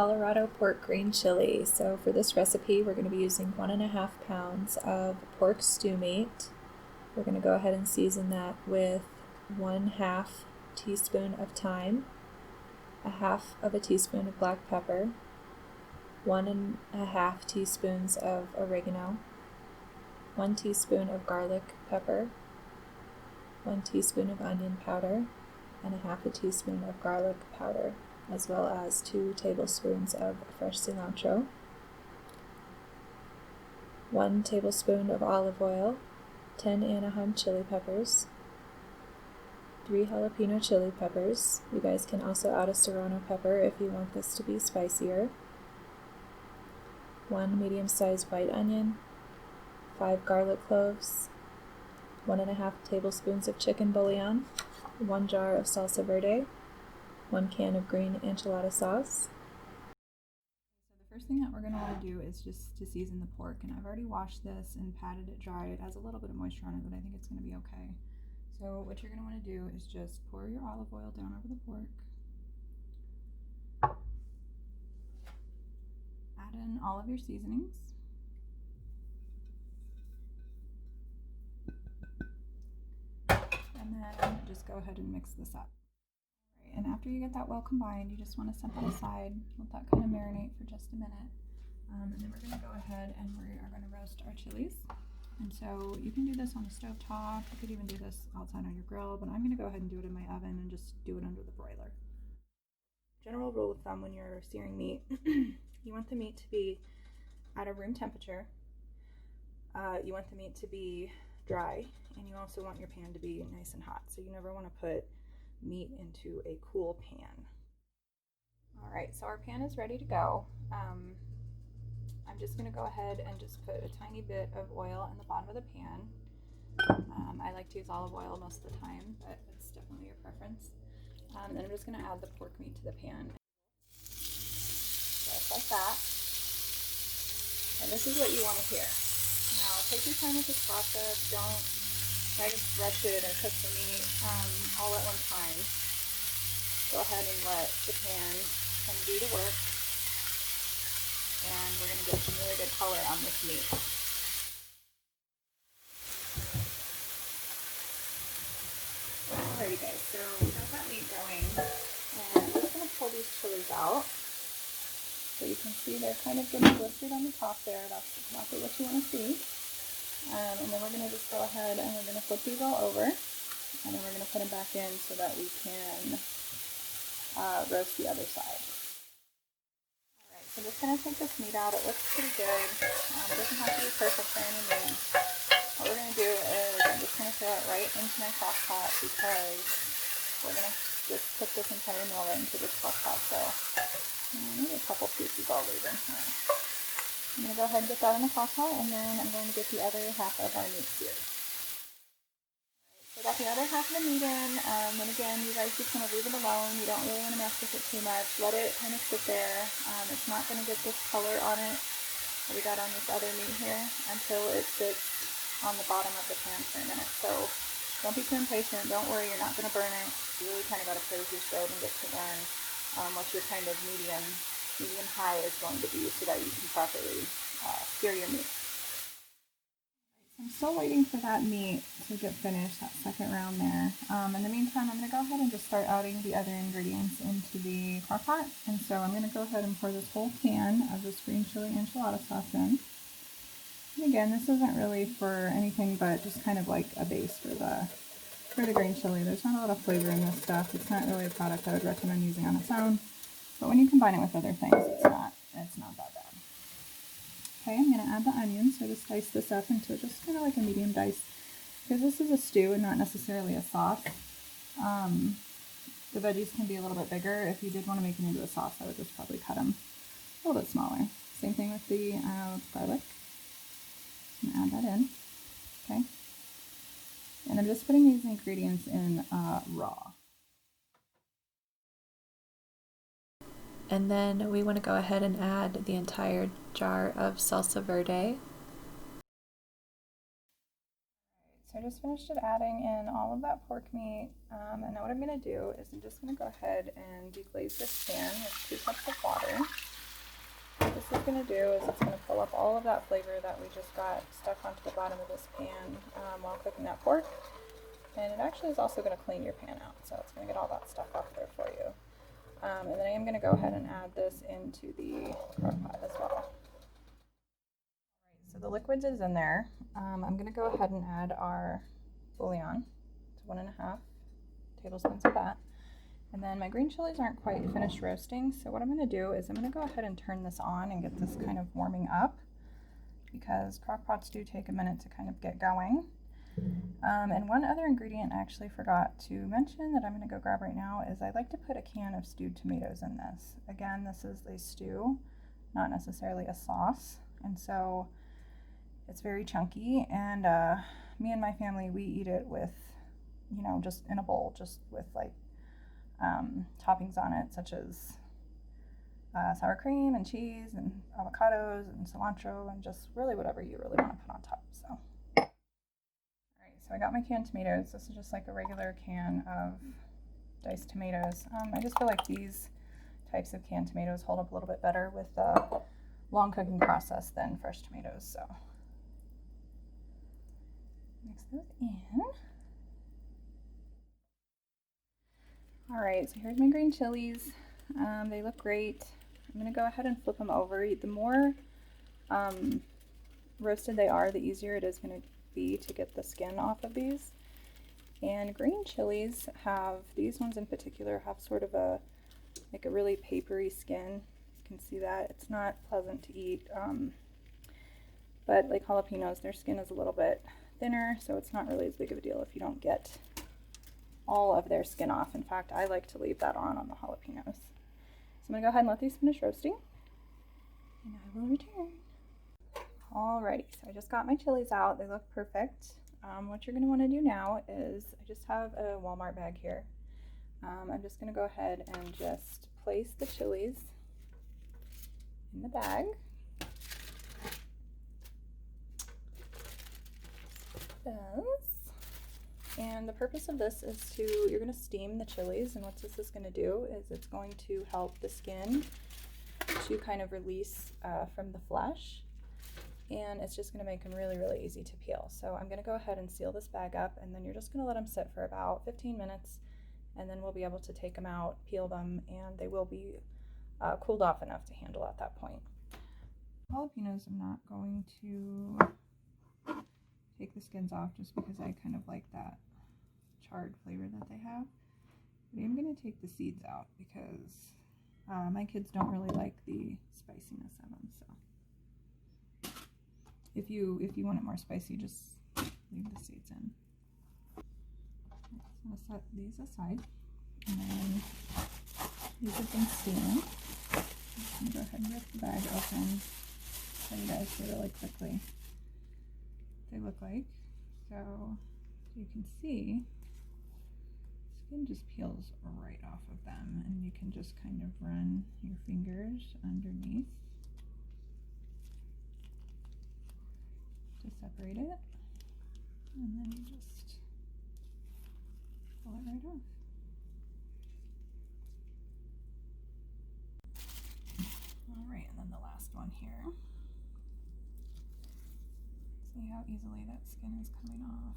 Colorado Pork Green Chile. So for this recipe, we're going to be using 1.5 pounds of pork stew meat. We're going to go ahead and season that with 1/2 teaspoon of thyme, 1/2 teaspoon of black pepper, 1.5 teaspoons of oregano, 1 teaspoon of garlic pepper, 1 teaspoon of onion powder, and 1/2 teaspoon of garlic powder, as well as 2 tablespoons of fresh cilantro, 1 tablespoon of olive oil, 10 Anaheim chili peppers, 3 jalapeno chili peppers. You guys can also add a serrano pepper if you want this to be spicier, 1 medium-sized white onion, 5 garlic cloves, 1.5 tablespoons of chicken bouillon, 1 jar of salsa verde, 1 can of green enchilada sauce. So the first thing that we're going to want to do is just to season the pork, and I've already washed this and patted it dry. It has a little bit of moisture on it, but I think it's going to be okay. So what you're going to want to do is just pour your olive oil down over the pork, add in all of your seasonings, and then just go ahead and mix this up. And after you get that well combined, you just want to set that aside, let that kind of marinate for just a minute. And then we're going to go ahead and we are going to roast our chilies. And so you can do this on the stove top, you could even do this outside on your grill, but I'm going to go ahead and do it in my oven and just do it under the broiler. General rule of thumb when you're searing meat, you want the meat to be at a room temperature, you want the meat to be dry, and you also want your pan to be nice and hot. So you never want to put meat into a cool pan. Alright, so our pan is ready to go. I'm just going to go ahead and just put a tiny bit of oil in the bottom of the pan. I like to use olive oil most of the time, but it's definitely your preference. Then I'm just going to add the pork meat to the pan. Just like that. And this is what you want to hear. Now, take your time with this process. Don't try to rush it or cook the meat all at one time. Go ahead and let the pan kind of do the work, and we're going to get some really good color on this meat. Alrighty guys, so we got that meat going, and I'm just going to pull these chilies out. So you can see they're kind of getting blistered on the top there. That's exactly what you want to see. And then we're going to just go ahead and we're going to flip these all over, and then we're going to put them back in so that we can roast the other side. Alright, so I'm just going to take this meat out. It looks pretty good. It doesn't have to be perfect by any means. What we're going to do is I'm just going to throw it right into my crock pot, because we're going to just cook this entire meal right into this crock pot. So maybe a couple pieces I'll leave in here. I'm going to go ahead and get that in the crock pot, and then I'm going to get the other half of our meat seared. So I got the other half of the meat in, and again, you guys just want to leave it alone. You don't really want to mess with it too much. Let it kind of sit there. It's not going to get this color on it that we got on this other meat here until it sits on the bottom of the pan for a minute. So don't be too impatient. Don't worry, you're not going to burn it. You really kind of got to play with your stove and get to learn what your kind of medium high is going to be so that you can properly sear your meat. So I'm still waiting for that meat to get finished, that second round there. In the meantime, I'm going to go ahead and just start adding the other ingredients into the crock pot. And so I'm going to go ahead and pour this whole can of this green chili enchilada sauce in. And again, this isn't really for anything but just kind of like a base for the green chili. There's not a lot of flavor in this stuff. It's not really a product I would recommend using on its own. But when you combine it with other things, it's not that bad. Okay, I'm going to add the onions. So I just dice this up into just kind of like a medium dice, because this is a stew and not necessarily a sauce. The veggies can be a little bit bigger. If you did want to make it into a sauce, I would just probably cut them a little bit smaller. Same thing with the garlic. I'm going to add that in. Okay. And I'm just putting these ingredients in raw. And then we want to go ahead and add the entire jar of salsa verde. So I just finished adding in all of that pork meat, and now what I'm going to do is I'm just going to go ahead and deglaze this pan with 2 cups of water. this is going to do is it's going to pull up all of that flavor that we just got stuck onto the bottom of this pan while cooking that pork. And it actually is also going to clean your pan out, so it's going to get all that stuff off there for you. And then I am going to go ahead and add this into the crock pot as well. Alright, so the liquids is in there. I'm going to go ahead and add our bouillon. It's 1.5 tablespoons of that. And then my green chilies aren't quite finished roasting, so what I'm going to do is I'm going to go ahead and turn this on and get this kind of warming up, because crock pots do take a minute to kind of get going. And one other ingredient I actually forgot to mention that I'm going to go grab right now is I like to put a can of stewed tomatoes in this. Again, this is a stew, not necessarily a sauce, and so it's very chunky, and me and my family, we eat it with, you know, just in a bowl, just with like toppings on it, such as sour cream and cheese and avocados and cilantro and just really whatever you really want to put on top. So, alright, so I got my canned tomatoes. This is just like a regular can of diced tomatoes. I just feel like these types of canned tomatoes hold up a little bit better with the long cooking process than fresh tomatoes. So, mix those in. Alright, so here's my green chilies. They look great. I'm going to go ahead and flip them over. The more roasted they are, the easier it is going to be to get the skin off of these. And green chilies have, these ones in particular, have sort of a, like a really papery skin. You can see that. It's not pleasant to eat. But like jalapenos, their skin is a little bit thinner, so it's not really as big of a deal if you don't get all of their skin off. In fact, I like to leave that on the jalapenos. So I'm going to go ahead and let these finish roasting, and I will return. Alrighty, so I just got my chilies out. They look perfect. What you're going to want to do now is, I just have a Walmart bag here. I'm just going to go ahead and just place the chilies in the bag. And the purpose of this is to, you're going to steam the chilies, and what this is going to do is it's going to help the skin to kind of release from the flesh, and it's just going to make them really, really easy to peel. So I'm going to go ahead and seal this bag up, and then you're just going to let them sit for about 15 minutes, and then we'll be able to take them out, peel them, and they will be cooled off enough to handle at that point. Jalapenos, I'm not going to take the skins off just because I kind of like that charred flavor that they have. But I'm going to take the seeds out because my kids don't really like the spiciness of them. So if you want it more spicy, just leave the seeds in. So I'm going to set these aside, and then these have been steaming. I'm going to go ahead and rip the bag open, show you guys really quickly they look like. So you can see skin just peels right off of them, and you can just kind of run your fingers underneath to separate it, and then you just pull it right off. Alright, and then the last one here. See how easily that skin is coming off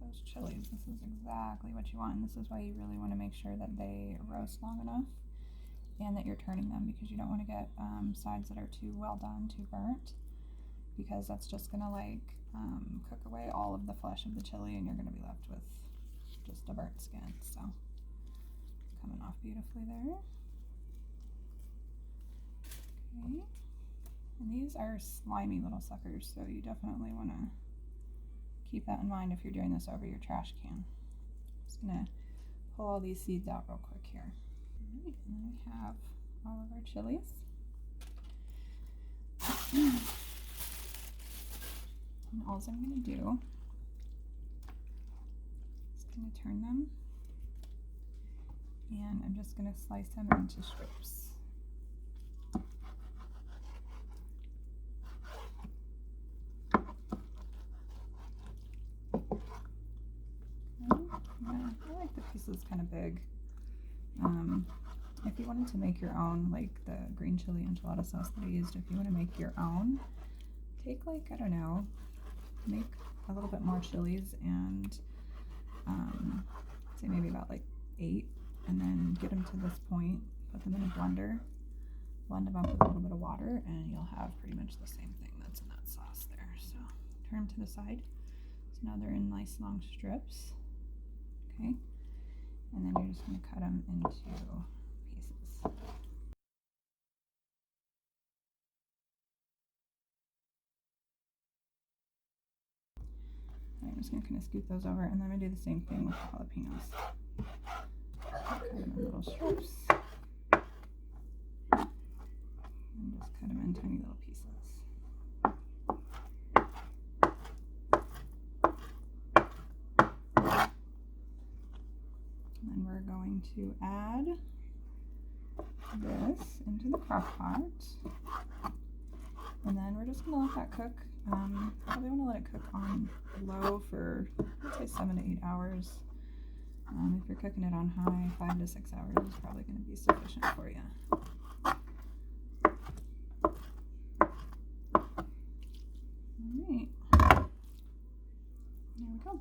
those chilies. This is exactly what you want, and this is why you really want to make sure that they roast long enough and that you're turning them, because you don't want to get sides that are too well done, too burnt, because that's just going to like cook away all of the flesh of the chili, and you're going to be left with just a burnt skin. So coming off beautifully there. Okay. And these are slimy little suckers, so you definitely want to keep that in mind if you're doing this over your trash can. I'm just going to pull all these seeds out real quick here. Alright, and then we have all of our chilies. And all I'm going to do is going to turn them, and I'm just going to slice them into strips. I like the pieces kind of big. If you wanted to make your own, like the green chili enchilada sauce that I used, if you want to make your own, take like, I don't know, make a little bit more chilies and say maybe about like 8, and then get them to this point, put them in a blender, blend them up with a little bit of water, and you'll have pretty much the same thing that's in that sauce there. So turn them to the side. So now they're in nice long strips. Okay, and then you're just going to cut them into pieces. I'm just going to kind of scoot those over, and then I'm going to do the same thing with the jalapenos. Cut them in little strips, and just cut them in tiny little pieces. And then we're going to add this into the crock pot, and then we're just going to let that cook. Probably want to let it cook on low for, let's say, 7 to 8 hours. If you're cooking it on high, 5 to 6 hours is probably going to be sufficient for you. Alright, there we go.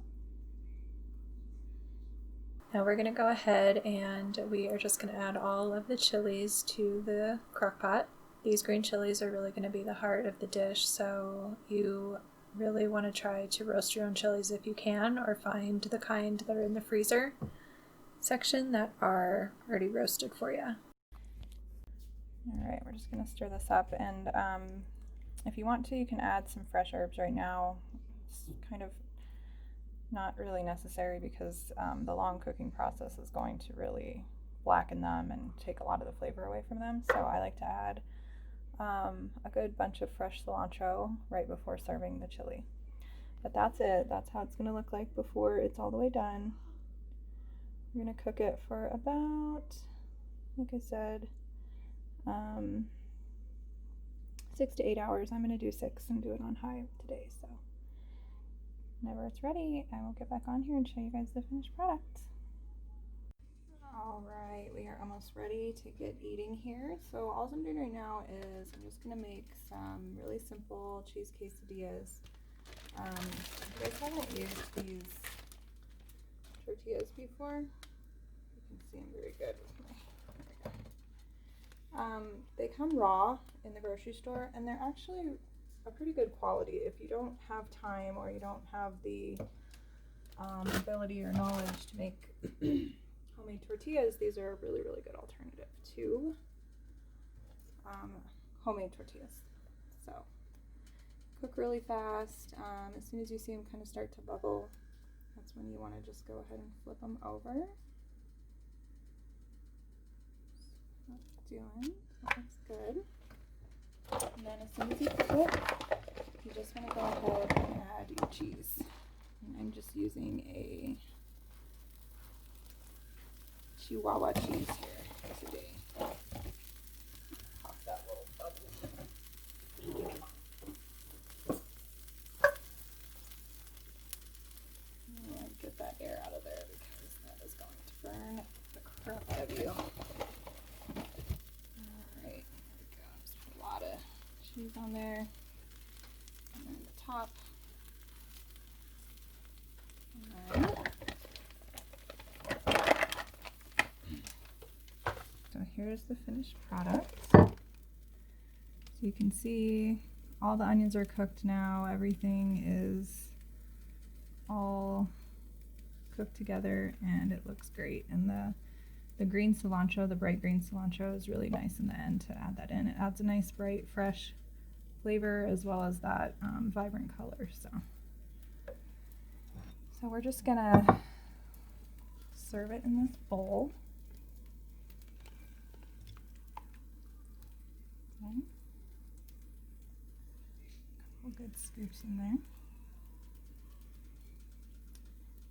Now we're going to go ahead and we are just going to add all of the chilies to the crock pot. These green chilies are really going to be the heart of the dish, so you really want to try to roast your own chilies if you can, or find the kind that are in the freezer section that are already roasted for you. Alright, we're just going to stir this up, and if you want to, you can add some fresh herbs right now. It's kind of not really necessary because the long cooking process is going to really blacken them and take a lot of the flavor away from them, so I like to add a good bunch of fresh cilantro right before serving the chili. But that's it. That's how it's going to look like before it's all the way done. We're going to cook it for about, like I said, 6 to 8 hours. I'm going to do 6 and do it on high today. So whenever it's ready, I will get back on here and show you guys the finished product. Alright, we are almost ready to get eating here. So all I'm doing right now is I'm just going to make some really simple cheese quesadillas. If you guys haven't used these tortillas before, you can see I'm very good with my, there we go. They come raw in the grocery store, and they're actually a pretty good quality. If you don't have time or you don't have the ability or knowledge to make homemade tortillas, these are a really, really good alternative to homemade tortillas. So cook really fast. As soon as you see them kind of start to bubble, that's when you want to just go ahead and flip them over. That's doing. That looks good. And then as soon as you cook it, you just want to go ahead and add your cheese. And I'm just using a Chihuahua cheese here today. Pop that little bubble. And get that air out of there because that is going to burn the crap out of you. Alright, there we go. Just put a lot of cheese on there. And then the top. Alright. So here's the finished product. So you can see all the onions are cooked now. Everything is all cooked together and it looks great. And the green cilantro, the bright green cilantro, is really nice in the end to add that in. It adds a nice bright fresh flavor as well as that vibrant color. So we're just gonna serve it in this bowl. Okay. Couple good scoops in there.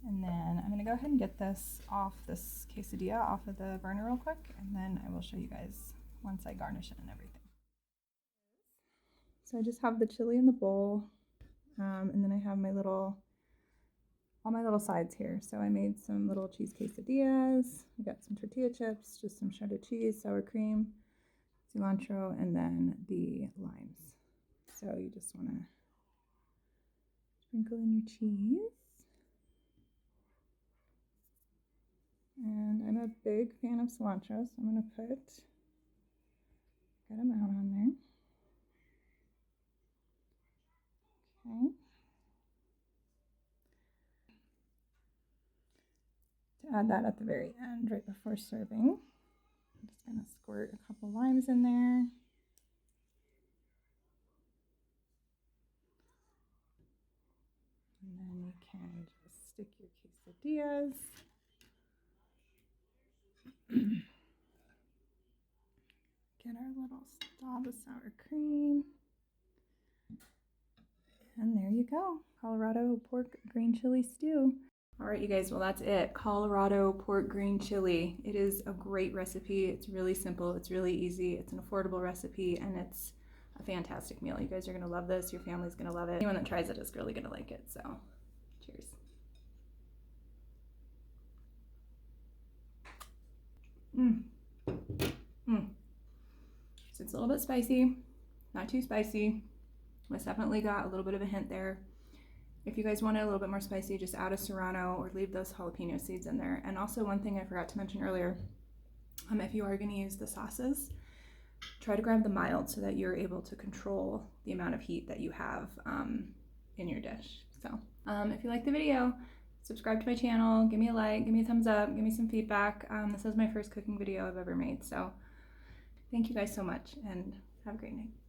And then I'm going to go ahead and get this quesadilla off of the burner real quick, and then I will show you guys once I garnish it and everything. So I just have the chili in the bowl, and then I have my little all my little sides here. So I made some little cheese quesadillas. I got some tortilla chips, just some shredded cheese, sour cream, cilantro, and then the limes. So you just want to sprinkle in your cheese. And I'm a big fan of cilantro, so I'm going to put a good amount on there. Okay. To add that at the very end, right before serving. I'm just going to squirt a couple limes in there. And then you can just stick your quesadillas. Get our little dob of sour cream. And there you go. Colorado pork green chili stew. All right, you guys, well, that's it. Colorado pork green chili. It is a great recipe. It's really simple. It's really easy. It's an affordable recipe, and it's a fantastic meal. You guys are going to love this. Your family's going to love it. Anyone that tries it is really going to like it. So, cheers. So it's a little bit spicy, not too spicy. It's definitely got a little bit of a hint there. If you guys want it a little bit more spicy, just add a serrano or leave those jalapeno seeds in there. And also one thing I forgot to mention earlier, if you are going to use the sauces, try to grab the mild so that you're able to control the amount of heat that you have in your dish. So if you like the video, subscribe to my channel, give me a like, give me a thumbs up, give me some feedback. This is my first cooking video I've ever made. So thank you guys so much and have a great night.